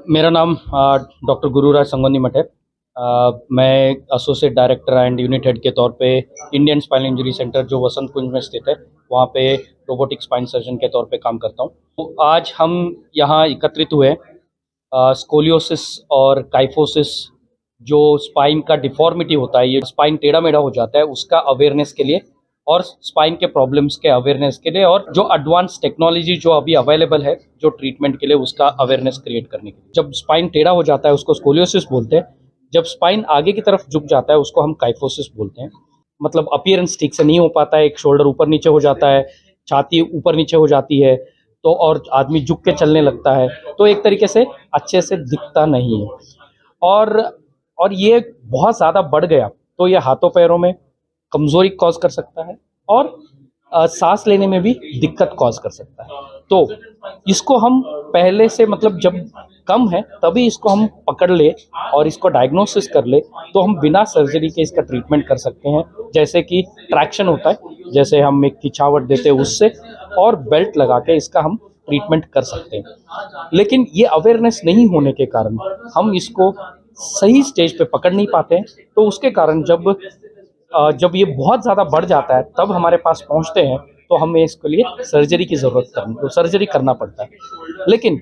मेरा नाम डॉक्टर गुरुराज संगोनी मठ है। मैं associate director and unit head के तौर पे इंडियन स्पाइन इंजरी सेंटर जो वसंत कुंज में स्थित है वहाँ पे रोबोटिक स्पाइन सर्जन के तौर पे काम करता हूँ। तो आज हम यहाँ एकत्रित हुए स्कोलियोसिस और काइफोसिस जो स्पाइन का डिफॉर्मिटी होता है, ये स्पाइन टेढ़ा मेढ़ा हो जाता है, उसका अवेयरनेस के लिए और स्पाइन के प्रॉब्लम्स के अवेयरनेस के लिए और जो एडवांस टेक्नोलॉजी जो अभी अवेलेबल है जो ट्रीटमेंट के लिए उसका अवेयरनेस क्रिएट करने के लिए। जब स्पाइन टेढ़ा हो जाता है उसको स्कोलियोसिस बोलते हैं। जब स्पाइन आगे की तरफ झुक जाता है उसको हम काइफोसिस बोलते हैं। मतलब अपीयरेंस ठीक से नहीं हो पाता है, एक शोल्डर ऊपर नीचे हो जाता है, छाती ऊपर नीचे हो जाती है, तो और आदमी झुक के चलने लगता है, तो एक तरीके से अच्छे से दिखता नहीं है। और और ये बहुत ज़्यादा बढ़ गया तो ये हाथों पैरों में कमज़ोरी कॉज कर सकता है और सांस लेने में भी दिक्कत कॉज कर सकता है। तो इसको हम पहले से मतलब जब कम है तभी इसको हम पकड़ ले और इसको डायग्नोसिस कर ले तो हम बिना सर्जरी के इसका ट्रीटमेंट कर सकते हैं। जैसे कि ट्रैक्शन होता है, जैसे हम एक खिंचावट देते हैं उससे, और बेल्ट लगा के इसका हम ट्रीटमेंट कर सकते हैं। लेकिन ये अवेयरनेस नहीं होने के कारण हम इसको सही स्टेज पे पकड़ नहीं पाते हैं, तो उसके कारण जब ये बहुत ज़्यादा बढ़ जाता है तब हमारे पास पहुंचते हैं तो हमें इसके लिए सर्जरी करना पड़ता है। लेकिन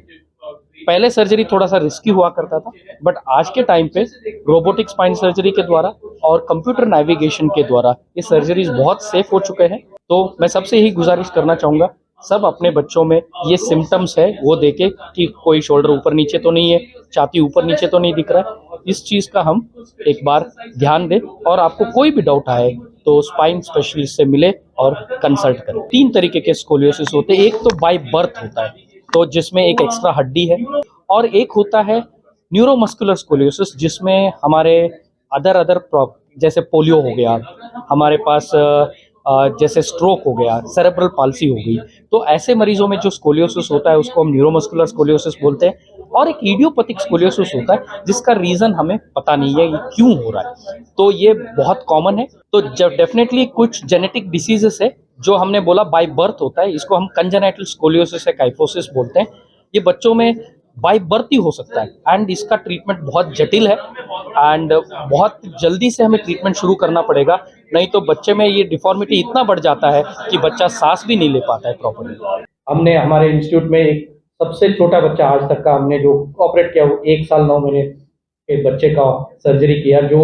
पहले सर्जरी थोड़ा सा रिस्की हुआ करता था, बट आज के टाइम पे रोबोटिक स्पाइन सर्जरी के द्वारा और कंप्यूटर नेविगेशन के द्वारा ये सर्जरीज बहुत सेफ हो चुके हैं। तो मैं सबसे यही गुजारिश करना चाहूँगा, सब अपने बच्चों में ये सिम्टम्स है वो देखे कि कोई शोल्डर ऊपर नीचे तो नहीं है, छाती ऊपर नीचे तो नहीं दिख रहा है। इस चीज़ का हम एक बार ध्यान दें और आपको कोई भी डाउट आए तो स्पाइन स्पेशलिस्ट से मिले और कंसल्ट करें। 3 तरीके के स्कोलियोसिस होते हैं। एक तो बाय बर्थ होता है, तो जिसमें एक एक्स्ट्रा हड्डी है, और एक होता है न्यूरोमस्कुलर स्कोलियोसिस जिसमें हमारे अदर जैसे पोलियो हो गया, हमारे पास जैसे स्ट्रोक हो गया, सेरेब्रल पाल्सी हो गई, तो ऐसे मरीजों में जो स्कोलियोसिस होता है उसको हम न्यूरोमस्कुलर स्कोलियोसिस बोलते हैं। और एक इडियोपैथिक स्कोलियोसिस होता है जिसका रीजन हमें पता नहीं है ये क्यों हो रहा है, तो ये बहुत कॉमन है। तो जब डेफिनेटली कुछ जेनेटिक डिसीजेस है जो हमने बोला बाय बर्थ होता है, इसको हम कंजेनाइटल स्कोलियोसिस या काइफोसिस बोलते हैं। ये बच्चों में बाय बर्थ ही हो सकता है एंड इसका ट्रीटमेंट बहुत जटिल है एंड बहुत जल्दी से हमें ट्रीटमेंट शुरू करना पड़ेगा, नहीं तो बच्चे में ये डिफॉर्मिटी इतना बढ़ जाता है कि बच्चा सांस भी नहीं ले पाता है प्रॉपर्ली। हमने हमारे इंस्टीट्यूट में एक सबसे छोटा बच्चा आज तक का हमने जो ऑपरेट किया वो 1 साल 9 महीने के बच्चे का सर्जरी किया, जो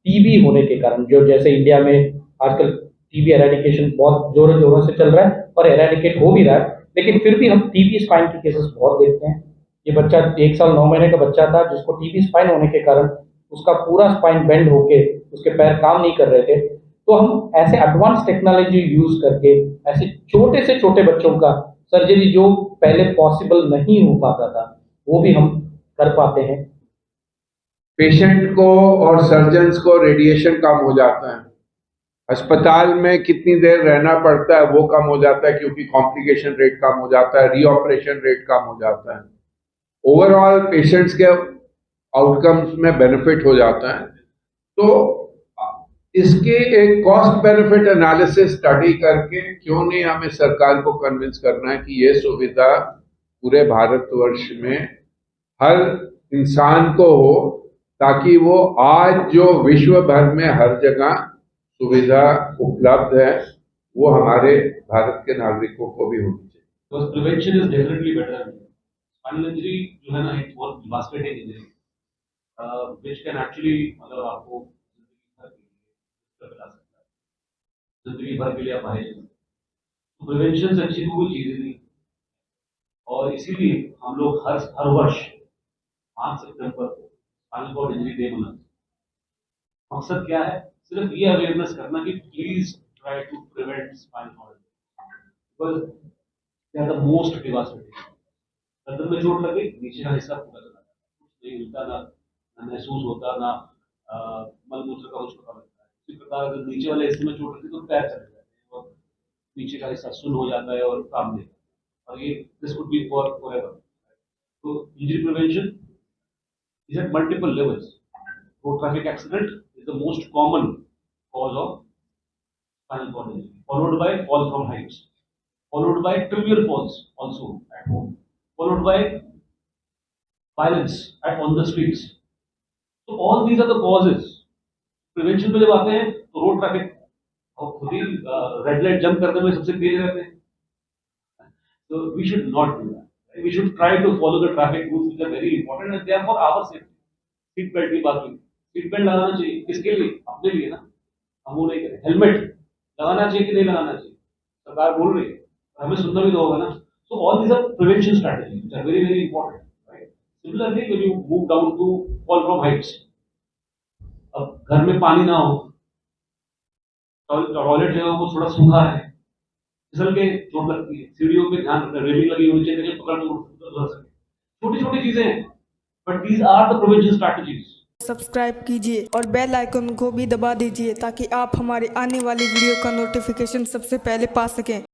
टीबी होने के कारण, जो जैसे इंडिया में आजकल टीबी एरेडिकेशन बहुत जोरों जोरों से चल रहा है और एरेडिकेट हो भी रहा है, लेकिन फिर भी हम टीबी स्पाइन के केसेस बहुत देखते हैं। ये बच्चा 1 साल 9 महीने का बच्चा था जिसको टीबी स्पाइन होने के कारण उसका पूरा स्पाइन बेंड होके उसके पैर काम नहीं कर रहे थे। तो हम ऐसे एडवांस टेक्नोलॉजी यूज करके ऐसे छोटे से छोटे बच्चों का सर्जरी जो पहले पॉसिबल नहीं हो पाता था वो भी हम कर पाते हैं। पेशेंट को और सर्जन्स को रेडिएशन कम हो जाता है, अस्पताल में कितनी देर रहना पड़ता है वो कम हो जाता है क्योंकि कॉम्प्लिकेशन रेट कम हो जाता है, रीऑपरेशन रेट कम हो जाता है, ओवरऑल पेशेंट्स के आउटकम्स में बेनिफिट हो जाता है। तो इसके एक कॉस्ट बेनिफिट एनालिसिस स्टडी करके क्यों नहीं हमें सरकार को कन्विंस करना है कि ये सुविधा पूरे भारतवर्ष में हर इंसान को हो, ताकि वो आज जो विश्व भर में हर जगह सुविधा उपलब्ध है वो हमारे भारत के नागरिकों को भी होनी चाहिए। Because prevention is definitely better. Spinal injury जो है ना एक बहुत devastating injury, which can actually मतलब आपको जिंदगी भर के लिए आप आए। तो प्रिवेंशन से अच्छी कोई चीज नहीं, और इसीलिए हम लोग हर वर्ष 5 सितंबर को स्पाइनल कॉर्ड इंजरी डे मनाते हैं। मकसद क्या है? सिर्फ ये अवेयरनेस करना कि please try to prevent spinal cord, because they are the most devastating. गर्दन में चोट लगे, नीचे का हिस्सा पूरा चला जाता है, कुछ नहीं मिलता, ना महसूस होता, ना मलमूत्र का कुछ पता लगता है। इसी प्रकार अगर नीचे वाले हिस्से में चोट लगती तो पैर चले जाते हैं और नीचे का हिस्सा सुन्न हो जाता है और काम नहीं करता, और ये this would be for ever. तो injury prevention is at multiple levels. Road traffic accident is the most common cause of spinal cord injury, followed by fall from heights, followed by trivial falls also at home, followed by violence on the streets. So all these are the causes. Prevention पे जब आते हैं तो road traffic और खुद ही red light jump करने में सबसे तेज रहते हैं. So we should not do that. Right? We should try to follow the traffic rules which are very important and they are for our safety. Seat belt की बात हुई. सीट बेल्ट लगाना चाहिए किसके लिए? अपने लिए ना. हम वो नहीं करें. हेलमेट लगाना चाहिए कि नहीं लगाना चाहिए? सरकार बोल रही है. हमें सुनना भी तो होगा ना. So all these are prevention strategies which are very very important. Right? Similarly, when you move down to fall from heights, अब घर में पानी ना हो, टॉयलेट जो है वो थोड़ा सूखा है, फिसल के चोट लगती है. सीढ़ियों पे ध्यान रखना, रेलिंग लगी होनी चाहिए पकड़ के उड़ सके. छोटी छोटी चीजें हैं, but these are the prevention strategies. Subscribe कीजिए और बेल आइकन को भी दबा दीजिए ताकि आप हमारे आने वाली वीडियो का नोटिफिकेशन सबसे पहले पा सकें.